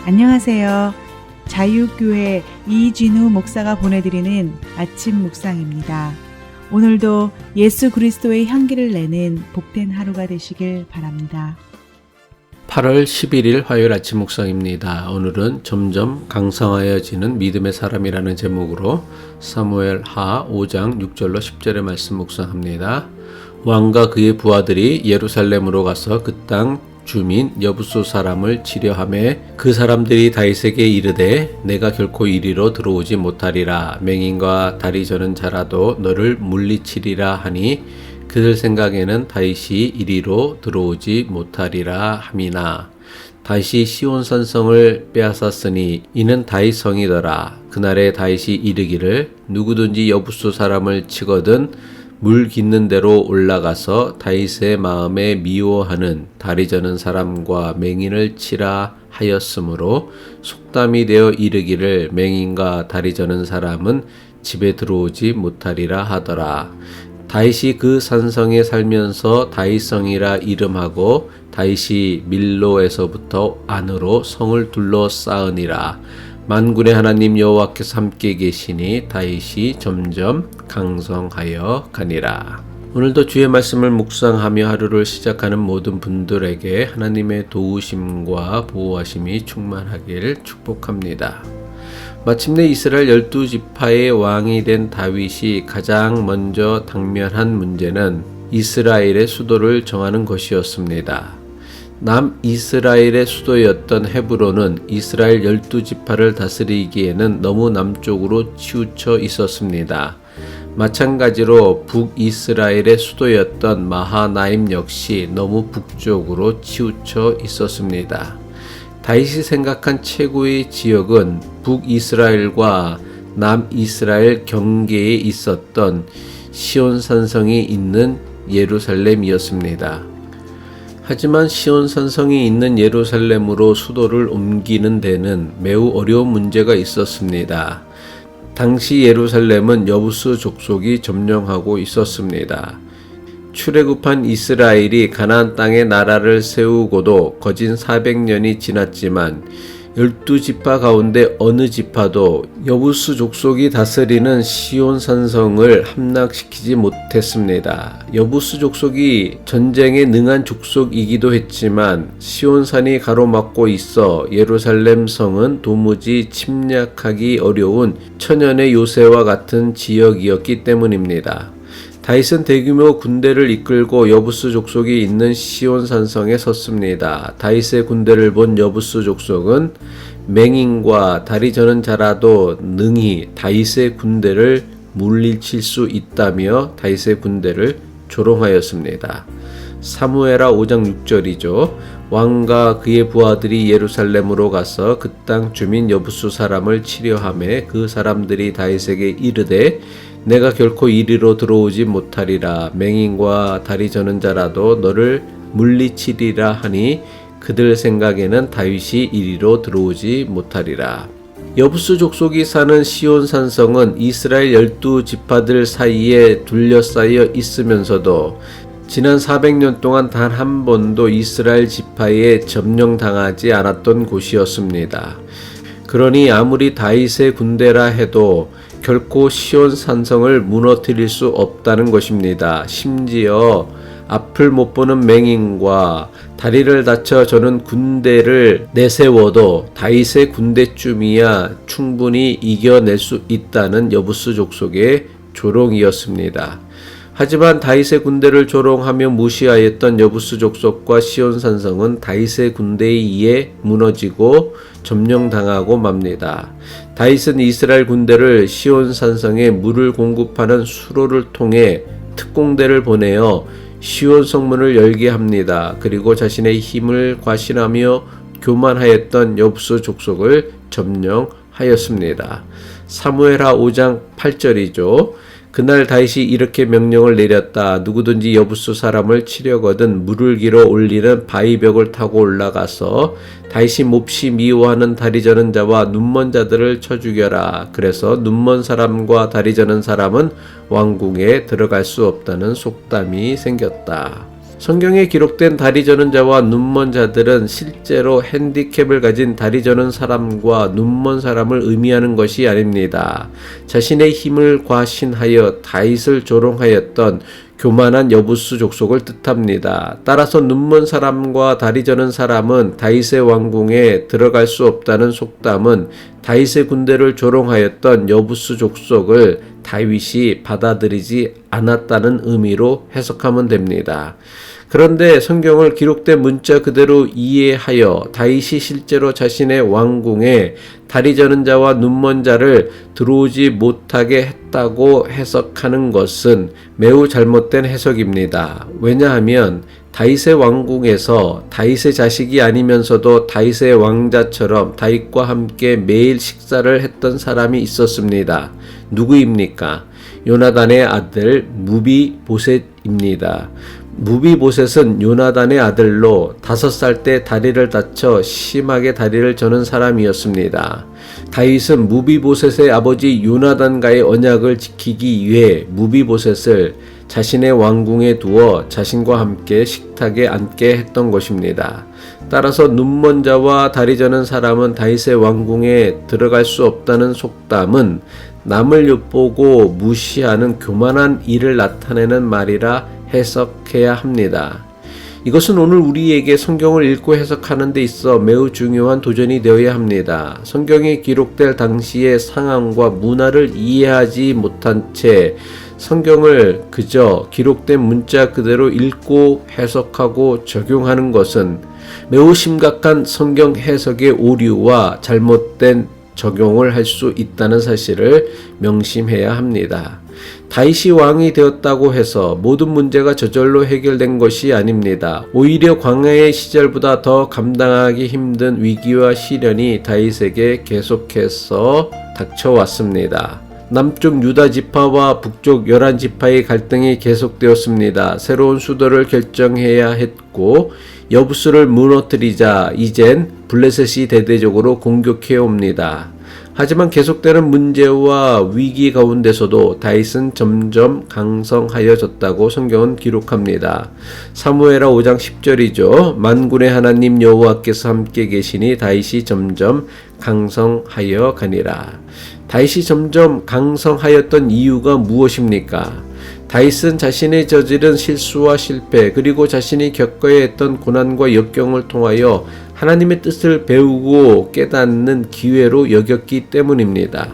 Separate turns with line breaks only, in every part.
안녕하세요. 자유교회 이진우 목사가 보내드리는 아침 묵상입니다. 오늘도 예수 그리스도의 향기를 내는 복된 하루가 되시길 바랍니다.
8월 11일 화요일 아침 묵상입니다. 오늘은 점점 강성하여지는 믿음의 사람이라는 제목으로 사무엘 하 5장 6절로 10절의 말씀 묵상합니다. 왕과 그의 부하들이 예루살렘으로 가서 그 땅 주민 여부수 사람을 치려하매 그 사람들이 다윗에게 이르되 내가 결코 이리로 들어오지 못하리라. 맹인과 다리 저는 자라도 너를 물리치리라 하니 그들 생각에는 다윗이 이리로 들어오지 못하리라 함이나 다윗이 시온 산성을 빼앗았으니 이는 다윗 성이더라. 그날에 다윗이 이르기를 누구든지 여부수 사람을 치거든 물 깃는 대로 올라가서 다윗의 마음에 미워하는 다리 저는 사람과 맹인을 치라 하였으므로 속담이 되어 이르기를 맹인과 다리 저는 사람은 집에 들어오지 못하리라 하더라. 다윗이 그 산성에 살면서 다윗성이라 이름하고 다윗이 밀로에서부터 안으로 성을 둘러싸으니라. 만군의 하나님 여호와께서 함께 계시니 다윗이 점점 강성하여 가니라. 오늘도 주의 말씀을 묵상하며 하루를 시작하는 모든 분들에게 하나님의 도우심과 보호하심이 충만하길 축복합니다. 마침내 이스라엘 12지파의 왕이 된 다윗이 가장 먼저 당면한 문제는 이스라엘의 수도를 정하는 것이었습니다. 남이스라엘의 수도였던 헤브론은 이스라엘 12지파를 다스리기에는 너무 남쪽으로 치우쳐 있었습니다. 마찬가지로 북이스라엘의 수도였던 마하나임 역시 너무 북쪽으로 치우쳐 있었습니다. 다윗이 생각한 최고의 지역은 북이스라엘과 남이스라엘 경계에 있었던 시온 산성이 있는 예루살렘이었습니다. 하지만 시온 산성이 있는 예루살렘으로 수도를 옮기는 데는 매우 어려운 문제가 있었습니다. 당시 예루살렘은 여부수 족속이 점령하고 있었습니다. 출애굽한 이스라엘이 가나안 땅에 나라를 세우고도 거진 400년이 지났지만 12지파 가운데 어느 지파도 여부수 족속이 다스리는 시온 산성을 함락시키지 못했습니다. 여부수 족속이 전쟁에 능한 족속이기도 했지만 시온산이 가로막고 있어 예루살렘 성은 도무지 침략하기 어려운 천연의 요새와 같은 지역이었기 때문입니다. 다윗은 대규모 군대를 이끌고 여부수 족속이 있는 시온 산성에 섰습니다. 다윗의 군대를 본 여부수 족속은 맹인과 다리 저는 자라도 능히 다윗의 군대를 물리칠 수 있다며 다윗의 군대를 조롱하였습니다. 사무엘하 5장 6절이죠. 왕과 그의 부하들이 예루살렘으로 가서 그 땅 주민 여부수 사람을 치려하매 그 사람들이 다윗에게 이르되 내가 결코 이리로 들어오지 못하리라. 맹인과 다리 저는 자라도 너를 물리치리라 하니 그들 생각에는 다윗이 이리로 들어오지 못하리라. 여부수 족속이 사는 시온 산성은 이스라엘 12지파들 사이에 둘러싸여 있으면서도 지난 400년 동안 단 한 번도 이스라엘 지파에 점령당하지 않았던 곳이었습니다. 그러니 아무리 다윗의 군대라 해도 결코 시온 산성을 무너뜨릴 수 없다는 것입니다. 심지어 앞을 못 보는 맹인과 다리를 다쳐 저는 군대를 내세워도 다윗의 군대쯤이야 충분히 이겨낼 수 있다는 여부수 족속의 조롱이었습니다. 하지만 다윗의 군대를 조롱하며 무시하였던 여부수 족속과 시온 산성은 다윗의 군대에 의해 무너지고 점령당하고 맙니다. 다윗은 이스라엘 군대를 시온 산성에 물을 공급하는 수로를 통해 특공대를 보내어 시온 성문을 열게 합니다. 그리고 자신의 힘을 과신하며 교만하였던 여부수 족속을 점령하였습니다. 사무엘하 5장 8절이죠. 그날 다윗이 이렇게 명령을 내렸다. 누구든지 여부수 사람을 치려거든 물을 길어 올리는 바위벽을 타고 올라가서 다윗이 몹시 미워하는 다리 저는 자와 눈먼 자들을 쳐 죽여라. 그래서 눈먼 사람과 다리 저는 사람은 왕궁에 들어갈 수 없다는 속담이 생겼다. 성경에 기록된 다리 저는 자와 눈먼 자들은 실제로 핸디캡을 가진 다리 저는 사람과 눈먼 사람을 의미하는 것이 아닙니다. 자신의 힘을 과신하여 다윗을 조롱하였던 교만한 여부수 족속을 뜻합니다. 따라서 눈먼 사람과 다리 저는 사람은 다윗의 왕궁에 들어갈 수 없다는 속담은 다윗의 군대를 조롱하였던 여부수 족속을 다윗이 받아들이지 않았다는 의미로 해석하면 됩니다. 그런데 성경을 기록된 문자 그대로 이해하여 다윗이 실제로 자신의 왕궁에 다리 저는 자와 눈먼 자를 들어오지 못하게 했다고 해석하는 것은 매우 잘못된 해석입니다. 왜냐하면 다윗의 왕궁에서 다윗의 자식이 아니면서도 다윗의 왕자처럼 다윗과 함께 매일 식사를 했던 사람이 있었습니다. 누구입니까? 요나단의 아들 무비보셋입니다. 무비보셋은 요나단의 아들로 5살 때 다리를 다쳐 심하게 다리를 저는 사람이었습니다. 다윗은 무비보셋의 아버지 요나단과의 언약을 지키기 위해 무비보셋을 자신의 왕궁에 두어 자신과 함께 식탁에 앉게 했던 것입니다. 따라서 눈먼 자와 다리 저는 사람은 다윗의 왕궁에 들어갈 수 없다는 속담은 남을 엿보고 무시하는 교만한 일을 나타내는 말이라 해석해야 합니다. 이것은 오늘 우리에게 성경을 읽고 해석하는 데 있어 매우 중요한 도전이 되어야 합니다. 성경에 기록될 당시의 상황과 문화를 이해하지 못한 채 성경을 그저 기록된 문자 그대로 읽고 해석하고 적용하는 것은 매우 심각한 성경 해석의 오류와 잘못된 적용을 할 수 있다는 사실을 명심해야 합니다. 다윗이 왕이 되었다고 해서 모든 문제가 저절로 해결된 것이 아닙니다. 오히려 광야의 시절보다 더 감당하기 힘든 위기와 시련이 다윗에게 계속해서 닥쳐왔습니다. 남쪽 유다 지파와 북쪽 11지파의 갈등이 계속되었습니다. 새로운 수도를 결정해야 했고 여부수를 무너뜨리자 이젠 블레셋이 대대적으로 공격해 옵니다. 하지만 계속되는 문제와 위기 가운데서도 다윗은 점점 강성하여졌다고 성경은 기록합니다. 사무엘하 5장 10절이죠. 만군의 하나님 여호와께서 함께 계시니 다윗이 점점 강성하여 가니라. 다윗이 점점 강성하였던 이유가 무엇입니까? 다윗은 자신의 저지른 실수와 실패 그리고 자신이 겪어야 했던 고난과 역경을 통하여 하나님의 뜻을 배우고 깨닫는 기회로 여겼기 때문입니다.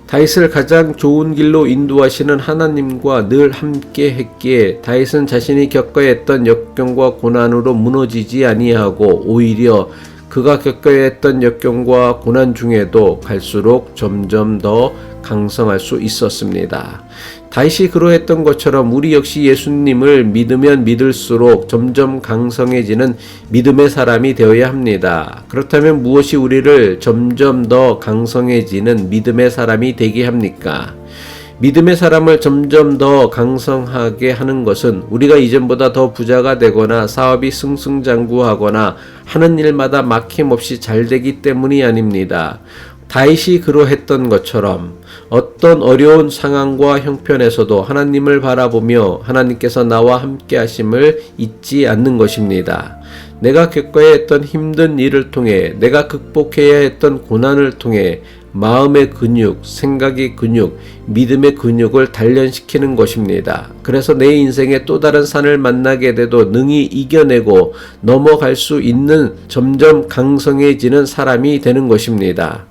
다윗을 가장 좋은 길로 인도하시는 하나님과 늘 함께 했기에 다윗은 자신이 겪어야 했던 역경과 고난으로 무너지지 아니하고 오히려 그가 겪어야 했던 역경과 고난 중에도 갈수록 점점 더 강성할 수 있었습니다. 다윗이 그러했던 것처럼 우리 역시 예수님을 믿으면 믿을수록 점점 강성해지는 믿음의 사람이 되어야 합니다. 그렇다면 무엇이 우리를 점점 더 강성해지는 믿음의 사람이 되게 합니까? 믿음의 사람을 점점 더 강성하게 하는 것은 우리가 이전보다 더 부자가 되거나 사업이 승승장구하거나 하는 일마다 막힘없이 잘 되기 때문이 아닙니다. 다윗이 그러했던 것처럼 어떤 어려운 상황과 형편에서도 하나님을 바라보며 하나님께서 나와 함께 하심을 잊지 않는 것입니다. 내가 겪어야 했던 힘든 일을 통해 내가 극복해야 했던 고난을 통해 마음의 근육, 생각의 근육, 믿음의 근육을 단련시키는 것입니다. 그래서 내 인생에 또 다른 산을 만나게 돼도 능히 이겨내고 넘어갈 수 있는 점점 강성해지는 사람이 되는 것입니다.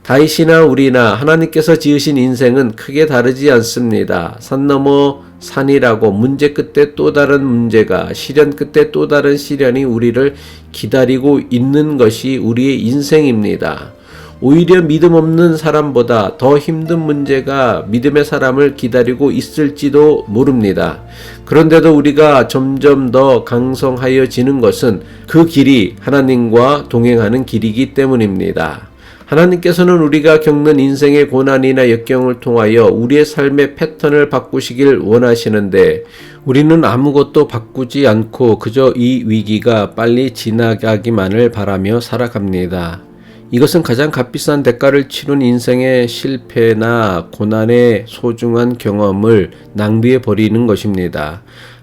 다윗이나 우리나 하나님께서 지으신 인생은 크게 다르지 않습니다. 산 넘어 산이라고 문제 끝에 또 다른 문제가, 시련 끝에 또 다른 시련이 우리를 기다리고 있는 것이 우리의 인생입니다. 오히려 믿음 없는 사람보다 더 힘든 문제가 믿음의 사람을 기다리고 있을지도 모릅니다. 그런데도 우리가 점점 더 강성하여지는 것은 그 길이 하나님과 동행하는 길이기 때문입니다. 하나님께서는 우리가 겪는 인생의 고난이나 역경을 통하여 우리의 삶의 패턴을 바꾸시길 원하시는데 우리는 아무것도 바꾸지 않고 그저 이 위기가 빨리 지나가기만을 바라며 살아갑니다. 이것은 가장 값비싼 대가를 치른 인생의 실패나 고난의 소중한 경험을 낭비해 버리는 것입니다.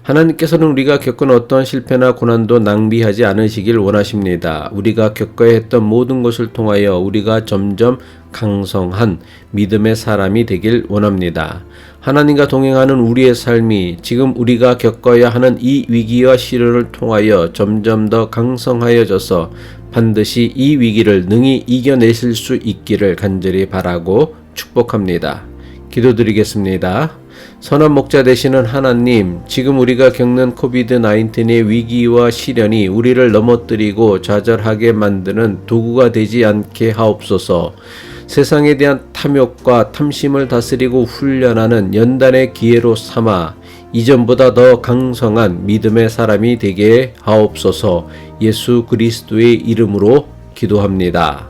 하나님께서는 우리가 겪은 어떠한 실패나 고난도 낭비하지 않으시길 원하십니다. 우리가 겪어야 했던 모든 것을 통하여 우리가 점점 강성한 믿음의 사람이 되길 원합니다. 하나님과 동행하는 우리의 삶이 지금 우리가 겪어야 하는 이 위기와 시련을 통하여 점점 더 강성하여져서 반드시 이 위기를 능히 이겨내실 수 있기를 간절히 바라고 축복합니다. 기도드리겠습니다. 선한 목자 되시는 하나님, 지금 우리가 겪는 코비드-19의 위기와 시련이 우리를 넘어뜨리고 좌절하게 만드는 도구가 되지 않게 하옵소서. 세상에 대한 탐욕과 탐심을 다스리고 훈련하는 연단의 기회로 삼아 이전보다 더 강성한 믿음의 사람이 되게 하옵소서. 예수 그리스도의 이름으로 기도합니다.